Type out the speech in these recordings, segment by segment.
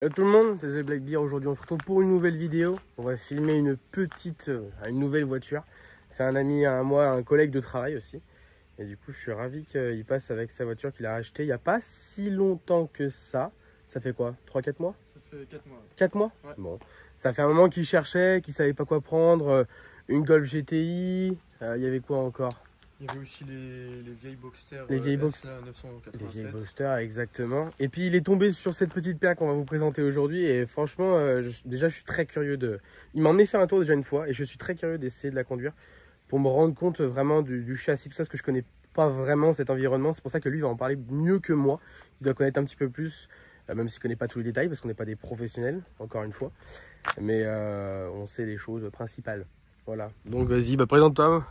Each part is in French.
Salut tout le monde, c'est The Black Bear. Aujourd'hui on se retrouve pour une nouvelle vidéo. On va filmer une nouvelle voiture. C'est un ami à moi, un collègue de travail aussi. Et du coup je suis ravi qu'il passe avec sa voiture qu'il a rachetée il n'y a pas si longtemps que ça. Ça fait quoi, 3-4 mois? Ça fait 4 mois. 4 mois? Ouais. Bon. Ça fait un moment qu'il cherchait, qu'il savait pas quoi prendre. Une Golf GTI, il y avait quoi encore? Il y avait aussi les vieilles Boxster. Les vieilles Boxster 987. Les vieilles Boxster, exactement. Et puis il est tombé sur cette petite plaque qu'on va vous présenter aujourd'hui. Et franchement, déjà je suis très curieux de... Il m'a emmené faire un tour déjà une fois. Et je suis très curieux d'essayer de la conduire. Pour me rendre compte vraiment du châssis, tout ça. Parce que je connais pas vraiment cet environnement. C'est pour ça que lui va en parler mieux que moi. Il doit connaître un petit peu plus. Même s'il connaît pas tous les détails. Parce qu'on n'est pas des professionnels, encore une fois. Mais on sait les choses principales. Voilà. Donc vas-y, présente-toi.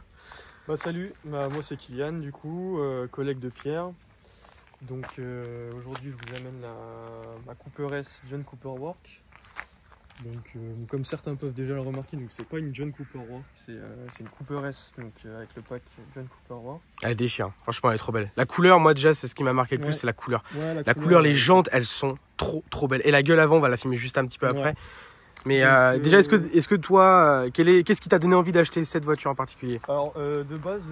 Bah salut, moi c'est Kylian du coup, collègue de Pierre. Donc aujourd'hui je vous amène ma Cooper S John Cooper Work. Donc comme certains peuvent déjà le remarquer, donc c'est pas une John Cooper Work, c'est une Cooper S donc avec le pack John Cooper Work. Elle déchire, franchement elle est trop belle. La couleur, moi déjà c'est ce qui m'a marqué le plus, c'est la couleur. Ouais, la couleur, les jantes elles sont trop belles. Et la gueule avant, on va la filmer juste un petit peu après. Mais déjà, est-ce que toi, qu'est-ce qui t'a donné envie d'acheter cette voiture en particulier? Alors de base,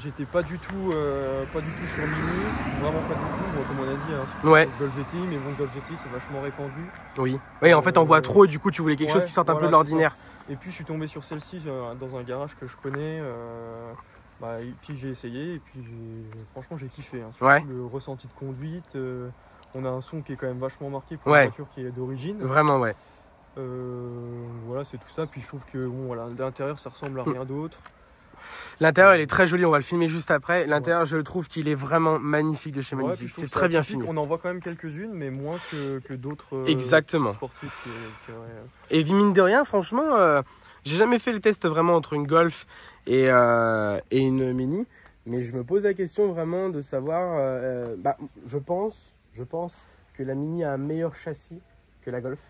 j'étais pas du tout sur Mini, vraiment pas du tout. Bon, comme on a dit, hein, ouais. Golf GTI, mais bon, Golf GTI c'est vachement répandu. Oui. Oui, en fait, on voit trop et du coup, tu voulais quelque chose qui sorte un peu de l'ordinaire. Et puis je suis tombé sur celle-ci dans un garage que je connais. Et puis j'ai essayé et puis franchement j'ai kiffé. Hein, surtout le ressenti de conduite. On a un son qui est quand même vachement marqué pour une voiture qui est d'origine. Vraiment, ouais. Voilà, c'est tout ça. Puis je trouve que bon, voilà, l'intérieur ça ressemble à rien d'autre. L'intérieur, il est très joli. On va le filmer juste après. L'intérieur, je le trouve qu'il est vraiment magnifique de chez Magnifique. C'est très bien fini. On en voit quand même quelques-unes, mais moins que d'autres. Exactement. Sportifs Et mine de rien, franchement, j'ai jamais fait le test vraiment entre une Golf et une Mini. Mais je me pose la question vraiment de savoir. Je pense que la Mini a un meilleur châssis que la Golf.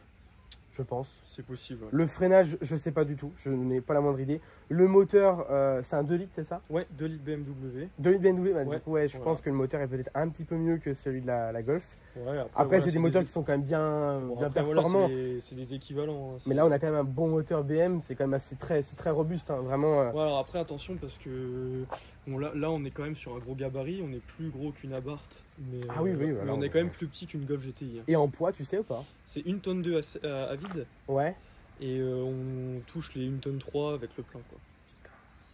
Je pense. C'est possible. Ouais. Le freinage, je sais pas du tout. Je n'ai pas la moindre idée. Le moteur, c'est un 2 litres, c'est ça? Ouais, 2 litres BMW. 2 litres BMW, du coup, je pense que le moteur est peut-être un petit peu mieux que celui de la Golf. Ouais, après c'est des moteurs qui sont quand même bien performants. Voilà, c'est des équivalents. Hein, mais là, on a quand même un bon moteur BM. C'est quand même très robuste, hein, vraiment. Ouais, alors après, attention, parce que bon, là, on est quand même sur un gros gabarit. On est plus gros qu'une Abarth. Mais, oui, mais on est quand même plus petit qu'une Golf GTI. Hein. Et en poids, tu sais ou pas? C'est 1 tonne 2 à vide. Ouais. Et on touche les 1 tonne 3 avec le plein, quoi.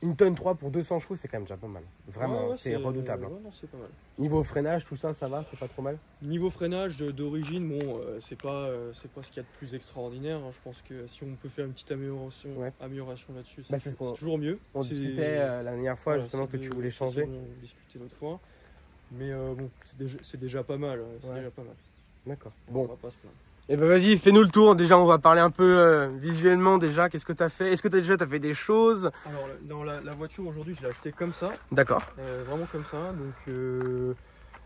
1 tonne 3 pour 200 chevaux, c'est quand même déjà pas mal. Vraiment, c'est redoutable. Ouais, non, c'est pas mal. Niveau freinage, tout ça, ça va, c'est pas trop mal? Niveau freinage d'origine, bon, c'est pas ce qu'il y a de plus extraordinaire. Hein. Je pense que si on peut faire une petite amélioration là-dessus, c'est toujours mieux. On discutait la dernière fois justement que tu voulais changer. On discutait l'autre fois. Mais bon, c'est déjà pas mal. C'est déjà pas mal. D'accord. Bon, on va pas se plaindre. Et ben vas-y, fais-nous le tour. Déjà, on va parler un peu visuellement déjà. Qu'est-ce que tu as fait? Est-ce que tu as fait des choses? Alors, dans la voiture aujourd'hui, je l'ai achetée comme ça. D'accord. Vraiment comme ça.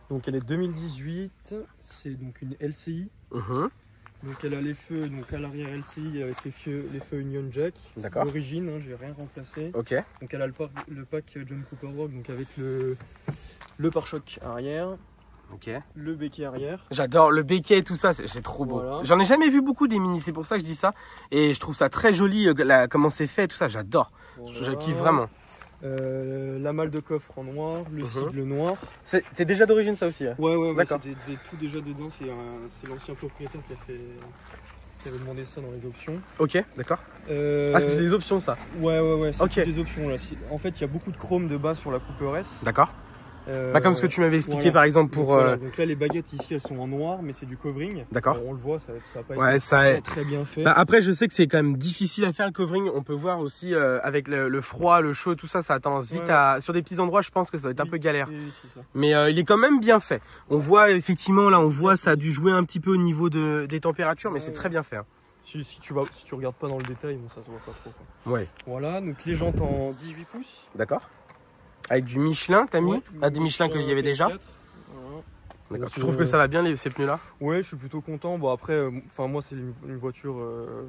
Donc elle est 2018. C'est donc une LCI. Donc elle a les feux, donc à l'arrière LCI avec les feux Union Jack. D'accord. D'origine, hein, j'ai rien remplacé. Ok. Donc elle a le pack John Cooper Work, donc avec le pare-choc arrière. Ok. Le béquet arrière. J'adore le béquet et tout ça, c'est trop beau. Voilà. J'en ai jamais vu beaucoup des Mini, c'est pour ça que je dis ça. Et je trouve ça très joli, comment c'est fait, tout ça, j'adore. Voilà. Je kiffe vraiment. La malle de coffre en noir, le sigle noir. C'est déjà d'origine ça aussi? Hein. Ouais, d'accord. C'est tout déjà dedans, c'est l'ancien propriétaire qui avait demandé ça dans les options. Ok, d'accord. Est-ce que c'est des options ça? Ouais, c'est des options là. En fait, il y a beaucoup de chrome de bas sur la Cooper S. D'accord. Comme ce que tu m'avais expliqué par exemple pour... Donc là les baguettes ici elles sont en noir mais c'est du covering. D'accord. On le voit, ça n'a pas été très bien fait. Après je sais que c'est quand même difficile à faire le covering. On peut voir aussi avec le froid, le chaud, tout ça, ça a tendance vite à... Sur des petits endroits je pense que ça va être un peu galère. Mais il est quand même bien fait. On voit effectivement là, on voit ça a dû jouer un petit peu au niveau des températures mais c'est très bien fait. Hein. Si tu regardes pas dans le détail, bon, ça se voit pas trop. Quoi. Ouais. Voilà, donc les jantes en 18 pouces. D'accord. Avec du Michelin, t'as mis? Des Michelin qu'il y avait déjà. D'accord. Tu trouves que ça va bien ces pneus là? Ouais, je suis plutôt content. Bon après, moi c'est une voiture.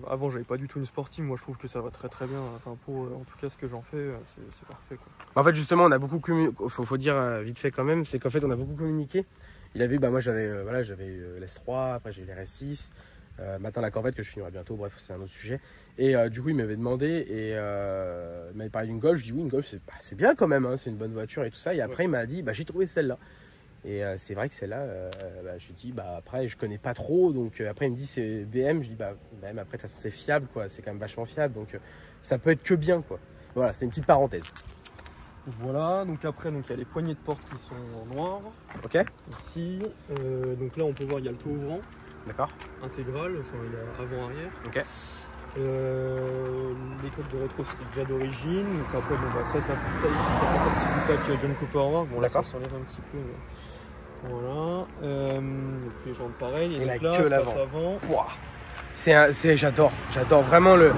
Avant j'avais pas du tout une sportive. Moi je trouve que ça va très bien. Enfin pour en tout cas ce que j'en fais, c'est parfait quoi. En fait justement on a beaucoup communiqué. Faut dire vite fait quand même, c'est qu'en fait on a beaucoup communiqué. Il a vu, bah moi j'avais voilà, j'avais l'S3, après j'ai eu l'RS6, maintenant la Corvette que je finirai bientôt, bref c'est un autre sujet. Et du coup il m'avait demandé et il m'avait parlé d'une Golf, je dis oui une Golf c'est bien quand même, hein, c'est une bonne voiture et tout ça. Et après il m'a dit bah j'ai trouvé celle-là. Et c'est vrai que celle-là, je dis bah après je connais pas trop, donc après il me dit c'est BM, je dis bah BM après de toute façon c'est fiable quoi, c'est quand même vachement fiable, donc ça peut être que bien quoi. Voilà, c'est une petite parenthèse. Voilà, donc après il y a les poignées de porte qui sont en noir. Ok. Ici, donc là on peut voir il y a le toit ouvrant. D'accord. Intégral, enfin il y a avant-arrière. Ok. Les coques de rétro c'était déjà d'origine. Donc après bon bah ça fait un petit boutac John Cooper Works. Bon là ça s'enlève un petit peu. Mais... Voilà. Et puis les jambes pareilles. Et donc la là, queue l'avant. Wow. J'adore vraiment je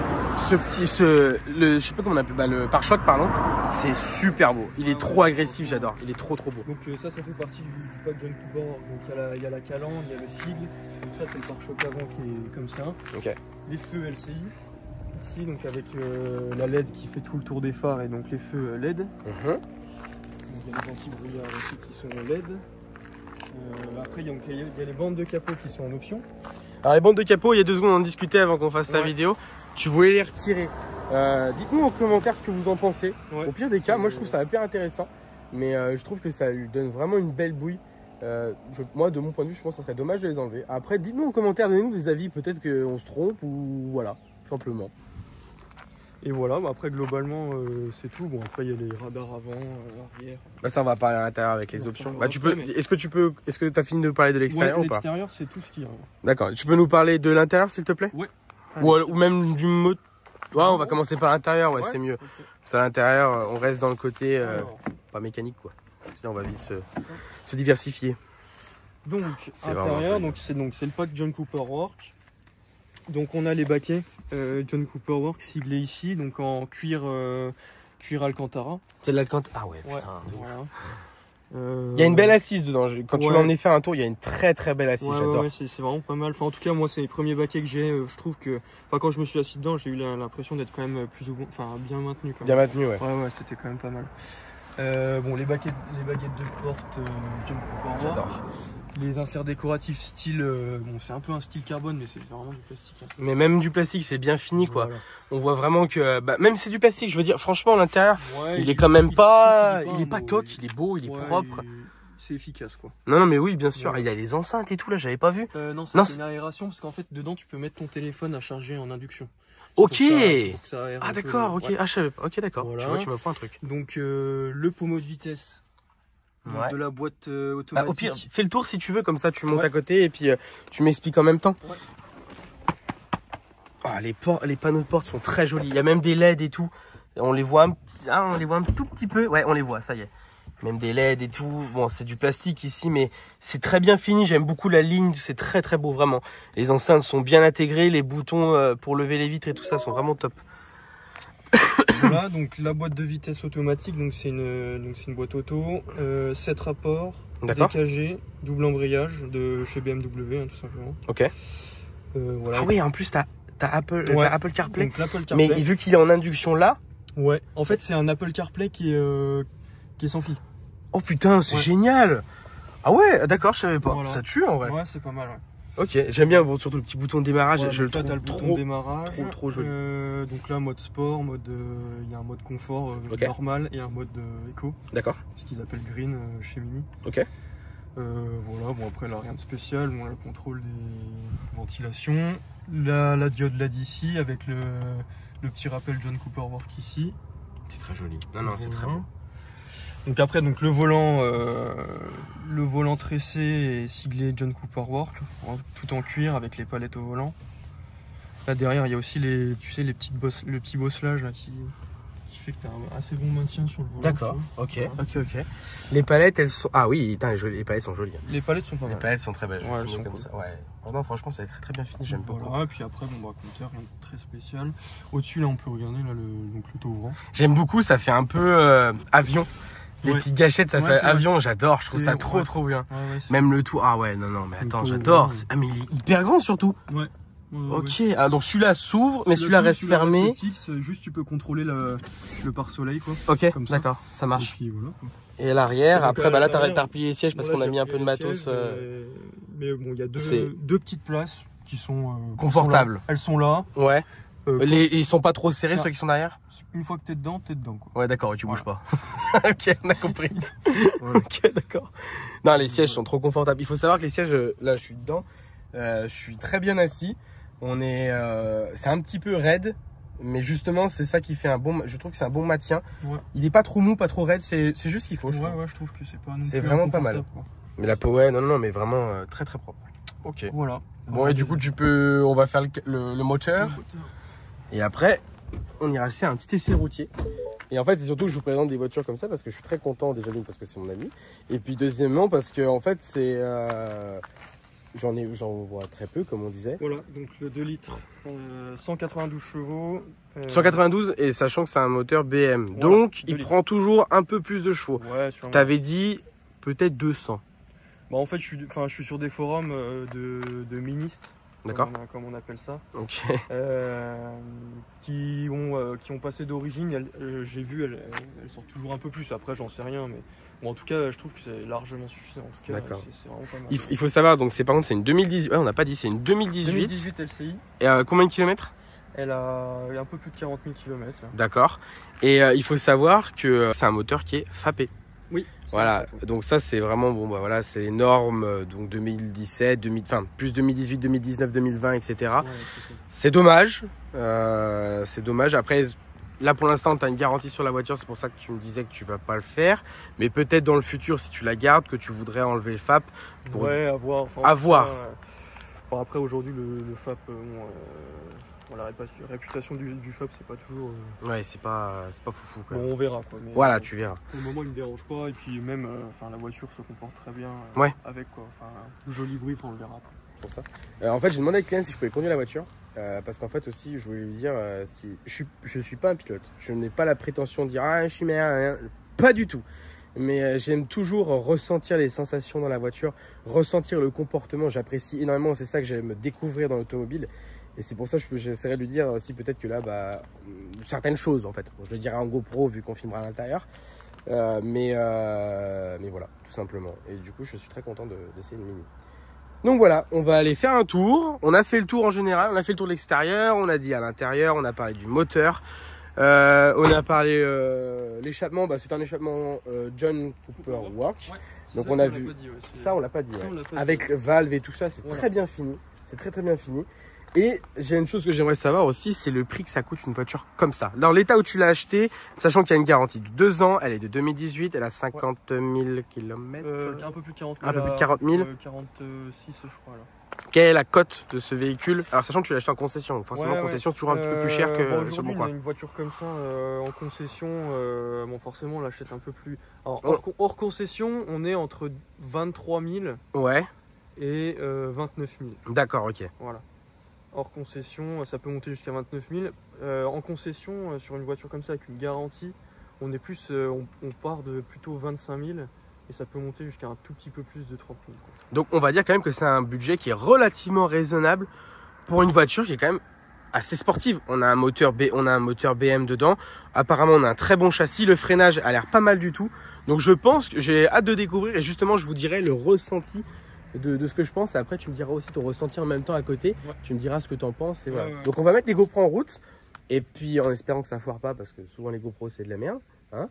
sais pas comment on appelle, le pare-choc pardon, c'est super beau, il est trop agressif, j'adore, il est trop beau. Donc ça fait partie du pack John Cooper, donc il y a la calandre, il y a le sigle, donc ça c'est le pare-choc avant qui est comme ça. Ok. Les feux LCI, ici donc avec la LED qui fait tout le tour des phares et donc les feux LED. Donc il y a les anti-brouillards aussi qui sont LED. Après il y a les bandes de capot qui sont en option. Alors les bandes de capot, il y a 2 secondes on en discutait avant qu'on fasse la vidéo. Tu voulais les retirer. Dites-nous en commentaire ce que vous en pensez. Au pire des cas, moi je trouve ça hyper intéressant. Mais je trouve que ça lui donne vraiment une belle bouille. Moi de mon point de vue, je pense que ça serait dommage de les enlever. Après, dites-nous en commentaire, donnez-nous des avis. Peut-être qu'on se trompe ou voilà, tout simplement. Et voilà, bah après globalement c'est tout. Bon après il y a les radars avant, arrière. Bah ça on va parler à l'intérieur avec les options. Bah tu peux. Est-ce que tu as fini de parler de l'extérieur ou pas? L'extérieur c'est tout ce qu'il y a. D'accord. Tu peux nous parler de l'intérieur s'il te plaît? Ouais. Ou même du mot. Ouais, on va commencer par l'intérieur, ouais, c'est mieux. Okay. Parce qu'à l'intérieur, on reste dans le côté pas mécanique quoi. Sinon on va vite se diversifier. Donc intérieur, c'est le pack John Cooper Works. Donc on a les baquets John Cooper Works siglés ici, donc en cuir Alcantara. C'est de l'Alcantara. Ah ouais, putain. Voilà. Il y a une belle assise dedans. Quand tu vas emmener faire un tour, il y a une très belle assise. J'adore. Ouais, c'est vraiment pas mal. Enfin, en tout cas, moi, c'est les premiers baquets que j'ai. Je trouve que, quand je me suis assis dedans, j'ai eu l'impression d'être quand même bien maintenu. Bien maintenu, ouais. Ouais, c'était quand même pas mal. Bon, les baguettes de porte John Cooper Works. Les inserts décoratifs style, bon c'est un peu un style carbone mais c'est vraiment du plastique. Hein. Mais même du plastique c'est bien fini quoi. Voilà. On voit vraiment que, même si c'est du plastique, je veux dire franchement l'intérieur il est quand même pas, il est pas toc, il est beau, il est propre. C'est efficace quoi. Non mais oui bien sûr, il y a les enceintes et tout là, j'avais pas vu. Non c'est une aération parce qu'en fait dedans tu peux mettre ton téléphone à charger en induction. Ok. Ah d'accord, ok, ah je savais pas. Ok d'accord, voilà. Tu vois tu m'apprends un truc. Donc le pommeau de vitesse. De la boîte automatique. Au pire, fais le tour si tu veux, comme ça tu montes à côté et puis tu m'expliques en même temps. Ouais. Ah, les panneaux de porte sont très jolis. Il y a même des LED et tout. On les voit un tout petit peu. Ouais, on les voit, ça y est. Même des LED et tout. Bon, c'est du plastique ici, mais c'est très bien fini. J'aime beaucoup la ligne. C'est très beau, vraiment. Les enceintes sont bien intégrées. Les boutons pour lever les vitres et tout ça sont vraiment top. Voilà, donc la boîte de vitesse automatique, donc c'est une boîte auto, 7 rapports, DKG, double embrayage de chez BMW, hein, tout simplement. Ok. Voilà. Ah oui, en plus t'as Apple CarPlay. Donc, l'Apple CarPlay. Mais vu qu'il est en induction là. Ouais. En fait, c'est un Apple CarPlay qui est sans fil. Oh putain, c'est génial. Ah ouais, d'accord, je savais pas. Voilà. Ça tue en vrai. Ouais, c'est pas mal. Ouais. Ok, j'aime bien surtout le petit bouton de démarrage, voilà, je le trouve le bouton de démarrage, trop joli. Donc là mode sport, il y a un mode confort normal et un mode éco. D'accord. Ce qu'ils appellent green chez Mini. Ok. Voilà, bon après là rien de spécial, bon, le contrôle des ventilations, la diode LED ici avec le petit rappel John Cooper Works ici. C'est très joli. Non, c'est très beau. Donc après le volant tressé est siglé John Cooper Works, tout en cuir avec les palettes au volant. Là derrière il y a aussi le petit bosselage là, qui fait que tu as un assez bon maintien sur le volant. D'accord, ok. Les palettes elles sont... Ah oui, les palettes sont jolies. Les palettes sont pas mal. Les palettes sont très belles. Ouais, elles sont comme cool. ça. Ouais. Non, franchement ça va être très bien fini, j'aime beaucoup. Et puis après compteur, rien de très spécial. Au-dessus là on peut regarder là, le toit ouvrant. J'aime beaucoup, ça fait un peu avion. Les petites gâchettes, ça fait avion, j'adore, je trouve ça trop bien. Même le tout, ah ouais, non, mais attends, j'adore. Ah, mais il est hyper grand surtout. Ouais. Ok, ah, donc celui-là s'ouvre, mais celui-là reste fermé. Reste fixe, juste tu peux contrôler le pare-soleil quoi. Ok, d'accord, ça marche. Et puis, voilà, quoi. Et l'arrière, Donc, après, bah là, l'arrière, t'as replié les sièges parce qu'on a mis un peu de matos. Mais bon, il y a c'est- deux petites places qui sont Confortables. Elles sont là. Ouais. Euh, Ils sont pas trop serrés, ça- ceux qui sont derrière? Une fois que t'es dedans, quoi. Ouais, d'accord, et tu bouges Voilà. pas. Ok, on a compris. Voilà. Ok, d'accord. Non, les sièges sont trop confortables. Il faut savoir que les sièges, là, je suis dedans. Je suis très bien assis. C'est un petit peu raide, mais justement, c'est ça qui fait je trouve que c'est un bon maintien. Ouais. Il est pas trop mou, pas trop raide. C'est juste ce qu'il faut. Je trouve. Ouais, je trouve que c'est pas non C'est plus vraiment pas mal. inconfortable, quoi. Mais la peau, ouais, non, mais vraiment très très propre. Ok. Voilà. Bon, et du coup, on va faire le moteur. Et après, on ira faire un petit essai routier. Et en fait, c'est surtout que je vous présente des voitures comme ça parce que je suis très content, déjà d'une parce que c'est mon ami. Et puis deuxièmement, parce que en fait, j'en vois très peu, comme on disait. Voilà, donc le 2 litres, 192 chevaux. 192, et sachant que c'est un moteur BM. Voilà, Donc, 2 il litres. prend toujours un peu plus de chevaux. Ouais, sûrement. T'avais dit peut-être 200. Bah, en fait, je suis sur des forums de ministres. D'accord. Comme on appelle ça. Ok. Qui ont passé d'origine. J'ai vu, elles sortent toujours un peu plus. Après, j'en sais rien, mais bon, en tout cas, je trouve que c'est largement suffisant. En tout cas, D'accord. c'est vraiment pas mal. Il faut savoir, donc par contre, c'est une 2018. Ouais, on n'a pas dit, c'est une 2018. 2018 LCI. Et combien de kilomètres? Elle a un peu plus de 40 000 km. D'accord. Et il faut savoir que c'est un moteur qui est FAPé. Oui. Voilà, donc ça c'est vraiment bon, bah voilà, c'est les normes donc 2017, plus 2018, 2019, 2020, etc. Ouais, C'est dommage, Après, là pour l'instant, tu as une garantie sur la voiture, c'est pour ça que tu me disais que tu vas pas le faire. Mais peut-être dans le futur, si tu la gardes, que tu voudrais enlever le FAP. Pour... Ouais, à voir. À voir. Après, aujourd'hui, le FAP, la réputation du FAP, c'est pas toujours. Ouais, c'est pas foufou quoi. Bon, on verra quoi. Mais, voilà, tu verras. Pour le moment, il me dérange pas. Et puis, même, la voiture se comporte très bien ouais. avec quoi. Joli bruit, on le verra après. Pour ça. En fait, j'ai demandé à Kylian si je pouvais conduire la voiture. Parce qu'en fait, aussi, je voulais lui dire si je suis pas un pilote. Je n'ai pas la prétention de dire ah, je suis meilleur. Pas du tout. Mais j'aime toujours ressentir les sensations dans la voiture, ressentir le comportement. J'apprécie énormément. C'est ça que j'aime découvrir dans l'automobile. Et c'est pour ça que j'essaierai de lui dire aussi peut-être que là, certaines choses en fait. Bon, je le dirai en GoPro vu qu'on filmera à l'intérieur. Mais voilà, tout simplement. Et du coup, je suis très content d'essayer une Mini. Donc voilà, on va aller faire un tour. On a fait le tour en général, on a fait le tour de l'extérieur, on a dit à l'intérieur, on a parlé du moteur. On a parlé l'échappement, c'est un échappement John Cooper Work. Ouais, donc on a vu ça, on l'a pas dit. Avec valve et tout ça, c'est très bien fini. C'est très bien fini. Et j'ai une chose que j'aimerais savoir aussi, c'est le prix que ça coûte une voiture comme ça. Dans l'état où tu l'as acheté, sachant qu'il y a une garantie de 2 ans, elle est de 2018, elle a 50 000 km. Un peu plus de 40 000. Un peu plus de 40 000. 46 je crois là. Quelle est la cote de ce véhicule? Alors sachant que tu l'as acheté en concession, donc forcément concession c'est toujours un petit peu plus cher que sur le bon coin. Une voiture comme ça en concession, forcément on l'achète un peu plus. Alors, hors concession, on est entre 23 000 et 29 000. D'accord, ok. Voilà. Hors concession, ça peut monter jusqu'à 29 000. En concession, sur une voiture comme ça avec une garantie, on est plus, on part de plutôt 25 000 et ça peut monter jusqu'à un tout petit peu plus de 30 000. Quoi. Donc on va dire quand même que c'est un budget qui est relativement raisonnable pour une voiture qui est quand même assez sportive. On a un moteur BM dedans. Apparemment on a un très bon châssis. Le freinage a l'air pas mal du tout. Donc je pense que j'ai hâte de découvrir et justement je vous dirai le ressenti de ce que je pense. Et après tu me diras aussi ton ressenti en même temps à côté. Ouais. Tu me diras ce que tu en penses. Et voilà. Ouais. Donc on va mettre les GoPro en route. Et puis en espérant que ça foire pas parce que souvent les GoPro c'est de la merde. Hein.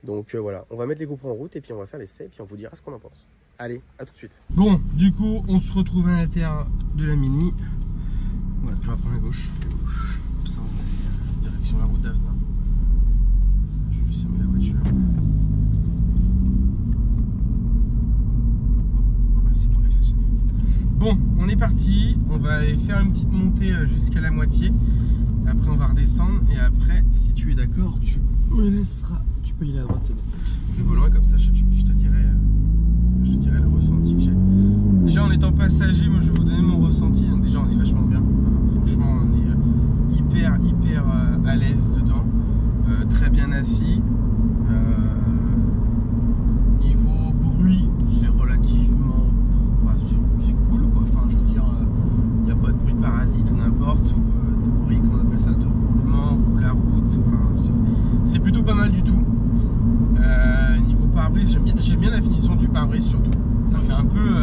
Donc voilà, on va mettre les GoPro en route et puis on va faire l'essai et puis on vous dira ce qu'on en pense. Allez, à tout de suite. Bon, du coup, on se retrouve à l'intérieur de la Mini. Voilà, je vais prendre la gauche. Comme ça, on est direction la route d'Avenir. Je vais semer la voiture. C'est bon, la klaxonner. Bon, on est parti. On va aller faire une petite montée jusqu'à la moitié. Après, on va redescendre. Et après, si tu es d'accord, tu me laisseras. Tu peux y aller à droite, c'est bon. Le volant, comme ça, je te dirai le ressenti que j'ai. Déjà en étant passager, moi je vais vous donner mon ressenti. Donc déjà on est vachement bien. Franchement on est hyper à l'aise dedans. Très bien assis. Niveau bruit, c'est relativement. C'est cool quoi. Enfin je veux dire, il n'y a pas de bruit parasite ou n'importe. Ou des bruits qu'on appelle ça de roulement ou la route. Enfin c'est plutôt pas mal du tout. Niveau pare-brise, j'aime bien la finition du pare-brise surtout. Ça fait un peu.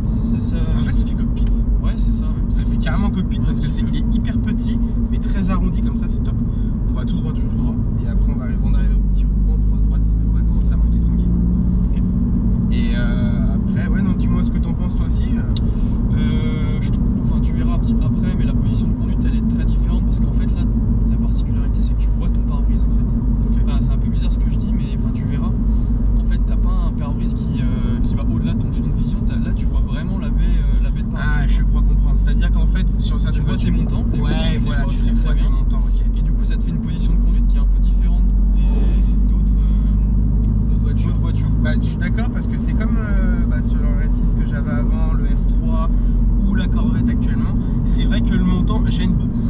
C'est ça. En fait, ça fait cockpit. Ouais, c'est ça. Ouais. Ça fait carrément cockpit parce que il est hyper petit, mais très arrondi comme ça, c'est top. On va tout droit, toujours tout droit. Et après, on arrive au petit rond-point, on prend à droite et on va commencer à monter tranquillement. Okay. Et après, ouais, non, dis-moi ce que t'en penses toi aussi. Enfin, tu verras après, mais la position de conduite elle est très différente parce qu'en fait, là, la particularité c'est que tu vois ton pare-brise en fait. Okay. Enfin, c'est un peu bizarre ce que je dis, mais enfin, tu verras. En fait, t'as pas un pare-brise qui va au-delà de ton champ de vision. Là, tu vois vraiment la baie de pare-brise. Ah, je crois comprendre. C'est-à-dire qu'en fait, sur certaines tu vois tes montants. Ouais, voilà, tu les vois tes montants, ok. Et du coup, ça te fait une position de conduite qui est un peu différente d'autres voitures. Bah, je suis d'accord parce que c'est comme sur le R6 que j'avais avant, le S3 ou la Corvette actuellement. C'est vrai que le montant gêne beaucoup.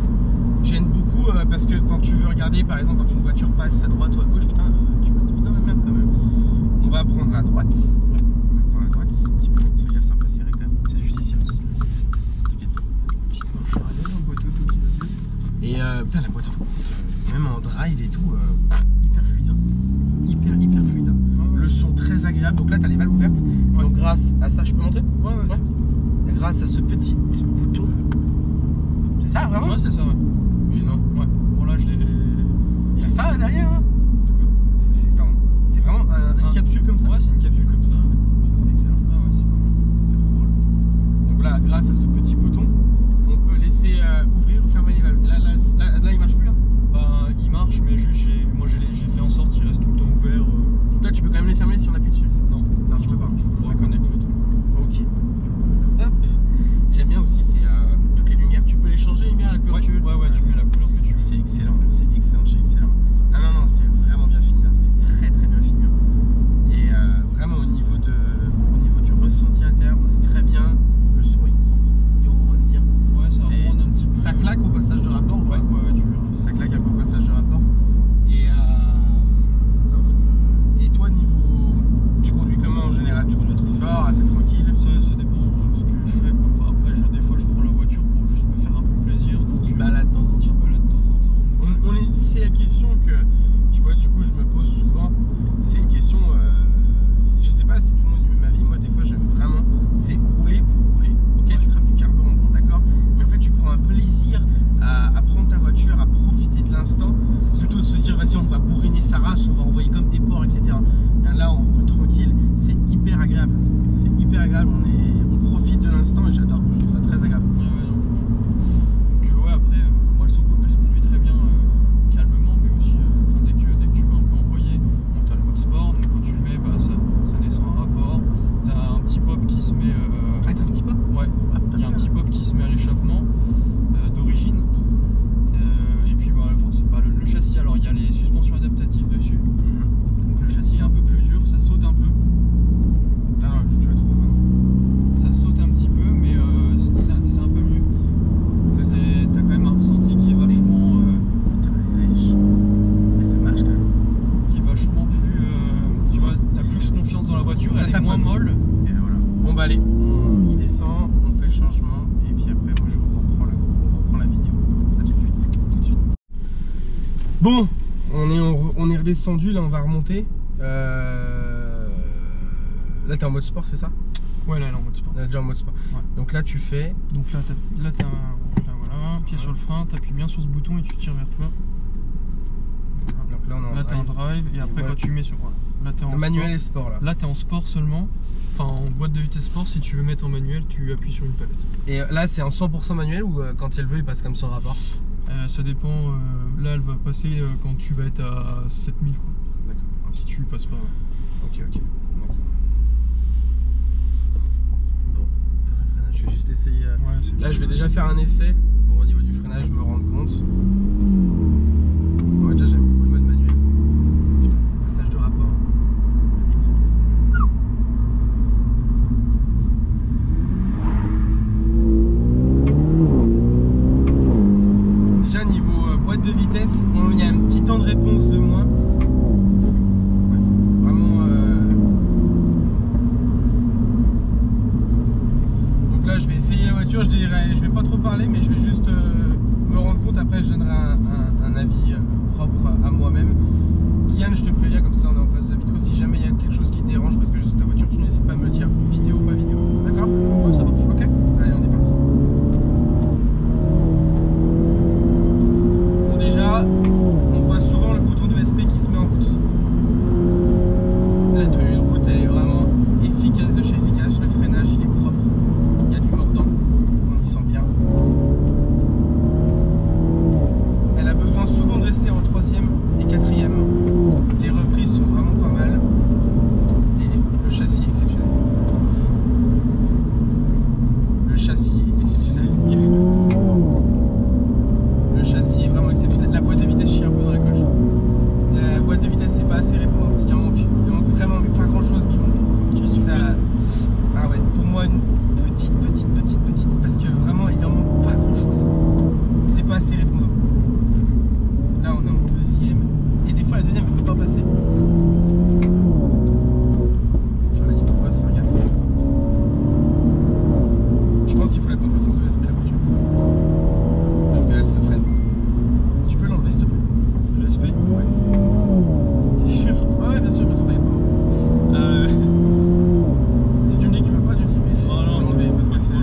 Gêne beaucoup parce que quand tu veux regarder, par exemple, quand une voiture passe à droite ou à gauche, putain, tu vas te vite dans la merde quand même. On va prendre à droite. On va prendre à droite, un petit peu. Fais gaffe, c'est un peu serré quand même. C'est juste ici. T'inquiète pas. Petite marche arrière, en boîte auto qui va bien. Et putain, la boîte auto, même en drive et tout, hyper fluide. Hyper fluide. Le son très agréable. Donc là, tu as les valves ouvertes. Ouais. Donc grâce à ça, je peux montrer? Ouais. Et grâce à ce petit bouton. C'est ça vraiment? Ouais, c'est ça, ouais. Mais non. Ouais. Bon, là, je l'ai. Il y a ça derrière, hein? C'est vraiment une capsule comme ça? Ouais, c'est une capsule comme ça. Ouais. C'est excellent. Ah ouais, c'est pas mal. C'est trop drôle. Donc là, grâce à ce petit bouton, on peut laisser ouvrir ou fermer les valves. Là, il marche plus là? Bah, il marche, mais juste j'ai fait en sorte qu'il reste tout le temps ouvert. Donc là, tu peux quand même les fermer si on appuie dessus? Non, tu peux pas. Il faut que je reconnecte le truc. Ok. Hop. J'aime bien aussi, c'est toutes les lumières. Tu peux les changer, les lumières, la couleur que tu veux? Ouais, tu mets la couleur que tu veux. C'est excellent, c'est excellent. Non, c'est vraiment bien fini. Hein. C'est très bien fini. Hein. Et vraiment au niveau du ressenti interne, on est très bien. Le son est propre, il ronronne bien. Ouais, ça claque au passage de rapport. Ouais, tu verras. Ça claque un peu au passage de rapport. Et toi, tu conduis comment en général? Tu conduis assez fort, assez tranquille? Ça dépend de ce que je fais. Quoi. Enfin, après, des fois, je prends la voiture pour juste me faire un peu plaisir. Tu balades de temps en temps. C'est la question que, tu vois, du coup, je me pose souvent. C'est une question, je sais pas si tout le monde dit ma vie, moi, des fois, j'aime vraiment, c'est rouler pour rouler. Ok, tu crames du carburant, bon, d'accord, mais en fait, tu prends un plaisir à prendre ta voiture, à profiter de l'instant, plutôt de se dire, vas-y, on va bourriner sa race, on va envoyer comme des porcs, etc. Et là, on roule tranquille, c'est hyper agréable. On profite de l'instant et j'adore, je trouve ça très agréable. Donc, après, moi, elle se conduit très bien calmement, mais aussi dès que tu veux un peu envoyer, bon, tu as le mode sport, donc quand tu le mets, ça descend un rapport. Tu as un petit pop qui se met. Ah, t'as un petit pop? Ouais, il y a un petit pop qui se met à l'échappement d'origine. Et puis le châssis, alors il y a les suspensions adaptatives dessus. Donc le châssis est un peu plus dur, ça saute un peu. Ah non, je vais trouver. Ça saute un petit peu, mais c'est un peu mieux. T'as quand même un ressenti qui est vachement. Ça marche quand même. Qui est vachement plus. Tu vois, t'as plus confiance dans la voiture, elle est moins molle. Et voilà. Bon bah allez, il descend, on fait le changement et puis après moi on reprend la vidéo. A tout de suite. Bon, on est redescendu, là on va remonter. Là t'es en mode sport, c'est ça? Ouais, là elle est en mode sport. Là déjà en mode sport. Ouais. Donc là tu fais. Donc là t'as voilà, pied sur le frein, t'appuies bien sur ce bouton et tu tires vers toi. Donc là on est en drive. T'es en drive et après quand tu mets sur. Voilà. Là t'es en manuel sport. et sport là. Là t'es en sport seulement. Enfin en boîte de vitesse sport, si tu veux mettre en manuel, tu appuies sur une palette. Et là c'est en 100% manuel ou quand elle veut il passe comme son rapport? Ça dépend. Là elle va passer quand tu vas être à 7000 quoi. D'accord. Si tu lui passes pas. Ok. Bon, je vais juste essayer. Là je vais déjà faire un essai pour au niveau du freinage me rendre compte. Moi déjà j'aime beaucoup le mode manuel. Putain, passage de rapport. Il est propre. Déjà niveau boîte de vitesse, il y a un petit temps de réponse de moins. Je vais essayer la voiture, je vais pas trop parler, mais je vais juste me rendre compte. Après, je donnerai un avis propre à moi-même. Kylian, je te préviens, comme ça on est en face de la vidéo. Si jamais il y a quelque chose qui on voit souvent le bouton de ESP qui se met en route. La tenue de route, elle est vraiment efficace de chez efficace. Le freinage, il est propre. Il y a du mordant, on y sent bien. Elle a besoin souvent de rester en 3e et 4e. Les reprises sont vraiment pas mal. Et le châssis est exceptionnel. Le châssis est exceptionnel. Le châssis est vraiment exceptionnel. La boîte de vitesse chie un peu dans la coche. La boîte de vitesse c'est pas assez répondante. Il en manque. Il manque vraiment, mais pas grand chose, mais il manque. Ça... Ah ouais, pour moi une petite, parce que vraiment il en manque pas grand chose. C'est pas assez répondant. Là on est en 2e. Et des fois la 2e ne peut pas passer. Sur la ligne 3, il faut faire gaffe. Je pense qu'il faut la compression sur l'ESP de la voiture. Parce qu'elle se freine. Tu peux l'enlever s'il te plaît. L'ESP? Ouais. T'es sûr? Ouais, bien sûr, t'inquiète pas. Si tu me dis que tu veux pas, tu me dis, mais il faut l'enlever parce que c'est...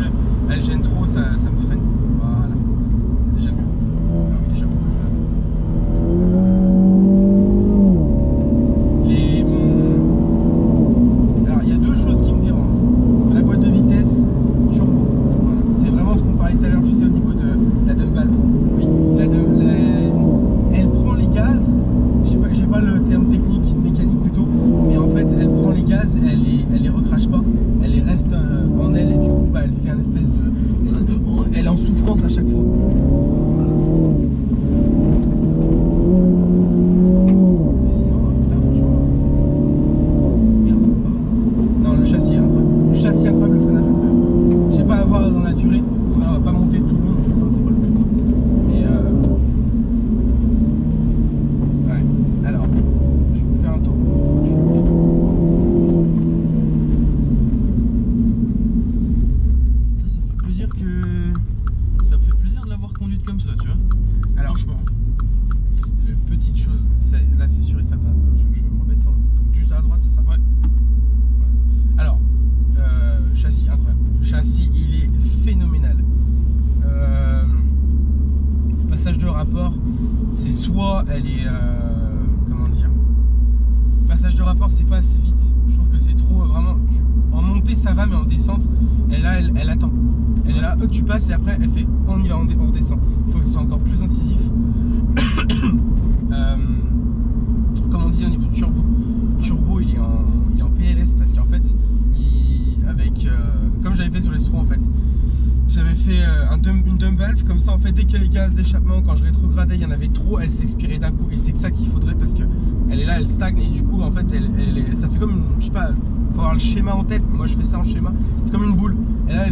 Elle gêne trop, ça me freine. Voilà. Déjà mieux. Ah oui, déjà beaucoup mieux. Alors, il y a deux choses qui me dérangent. La boîte de vitesse, turbo. Voilà. C'est vraiment ce qu'on parlait tout à l'heure, tu sais, au niveau de la dump valve. Oui. Elle prend les gaz. J'ai pas le terme technique, mécanique plutôt, mais en fait elle prend les gaz, elle les recrache pas, elle les reste en elle et du coup bah, elle fait un espèce de... Elle est en souffrance à chaque fois. Sinon, putain franchement... Merde, non le châssis est incroyable, le châssis incroyable, le freinage incroyable. Je sais pas à voir dans la durée, parce qu'on va pas monter tout le long, c'est pas le but. Mais alors, je vais vous faire un topo. Ça fait plaisir de l'avoir conduite comme ça, tu vois. Alors, franchement. la petite chose, là c'est sûr et certain, je vais me remettre juste à la droite, c'est ça? Ouais. Alors, châssis incroyable. Châssis, il est phénoménal. Passage de rapport, c'est soit elle est... comment dire, passage de rapport c'est pas assez vite, je trouve que c'est trop vraiment, en montée ça va mais en descente elle attend, elle est là, tu passes et après elle fait on y va, on descend, il faut que ce soit encore plus incisif. Comme on disait au niveau du turbo il est en PLS parce qu'en fait comme j'avais fait sur les Stro en fait, j'avais fait une dump valve comme ça en fait, dès que les gaz d'échappement, quand je rétrogradais il y en avait trop, elle s'expirait d'un coup et c'est ça qu'il faudrait parce que elle est là, elle stagne et du coup en fait ça fait comme une, je sais pas, faut avoir le schéma en tête, moi je fais ça en schéma, c'est comme une boule et là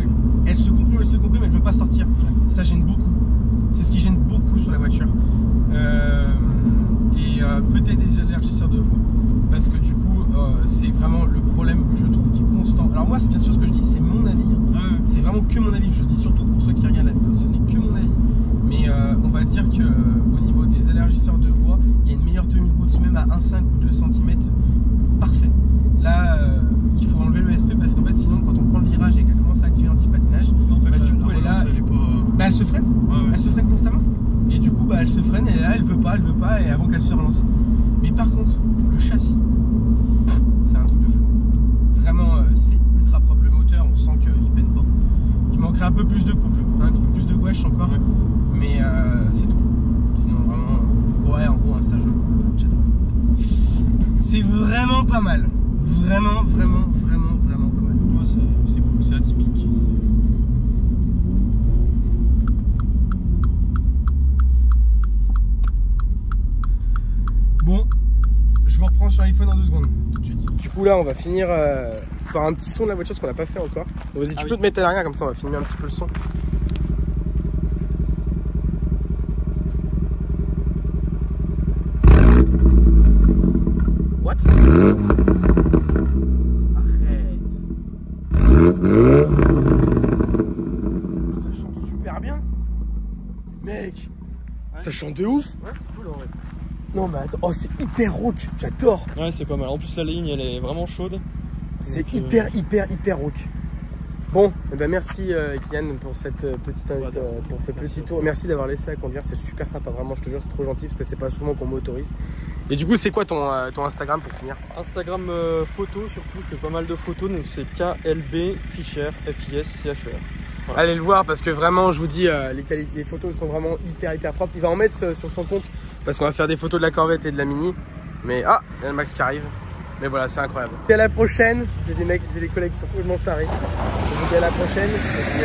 elle se comprime, elle veut pas sortir, ça gêne beaucoup, c'est ce qui gêne beaucoup sur la voiture. Peut-être des élargisseurs de voie parce que du coup c'est vraiment le problème que je trouve qui est constant. Alors moi c'est bien sûr ce que je dis, c'est mon avis, c'est vraiment que mon avis, je dis surtout pour ceux qui regardent la vidéo, ce n'est que mon avis, mais on va dire que au niveau des élargisseurs de voie il y a une meilleure tenue de route, même à 1,5 ou 2 cm, parfait. Là il faut enlever le ESP parce qu'en fait sinon quand on prend le virage et qu'elle commence à activer l'anti-patinage, En fait, bah, du coup elle est là, elle se freine, elle se freine constamment. Et du coup bah, elle se freine, elle est là, elle veut pas et avant qu'elle se relance. Mais par contre le châssis, c'est un truc de fou. Vraiment c'est ultra propre, le moteur on sent qu'il peine pas. Il manquerait un peu plus de couple, un peu plus de gouache encore, mais c'est tout. Sinon vraiment, ouais en gros un stage, j'adore. C'est vraiment pas mal. Vraiment pas mal. Ouais, c'est cool, c'est atypique. Bon, je vous reprends sur l'iPhone en 2 secondes, tout de suite. Du coup là on va finir par un petit son de la voiture, ce qu'on n'a pas fait encore. Vas-y, tu peux te mettre à l'arrière comme ça on va filmer un petit peu le son. What? Arrête. Ça chante super bien. Mec, ça chante de ouf. Ouais, c'est cool en vrai. Non mais attends, oh c'est hyper rock, j'adore. Ouais, c'est pas mal. En plus la ligne elle est vraiment chaude. C'est donc, hyper rock. Bon, eh ben merci Kylian pour cette petite pour ce petit tour. Merci d'avoir laissé à conduire, c'est super sympa, vraiment, je te jure, c'est trop gentil parce que c'est pas souvent qu'on m'autorise. Et du coup, c'est quoi ton Instagram pour finir? Instagram photo surtout, je fais pas mal de photos, donc c'est KLB Fischer, FISCHER. Voilà. Allez le voir parce que vraiment, je vous dis, les photos sont vraiment hyper propres. Il va en mettre sur son compte parce qu'on va faire des photos de la Corvette et de la Mini. Mais il y a le Max qui arrive. Mais voilà, c'est incroyable. Et à la prochaine. J'ai des collègues qui sont complètement tarés. Je vous dis à la prochaine. Et puis,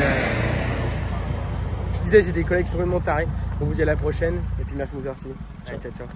je disais, j'ai des collègues qui sont complètement tarés. On vous dit à la prochaine. Et puis merci de nous avoir suivis. Allez, ciao.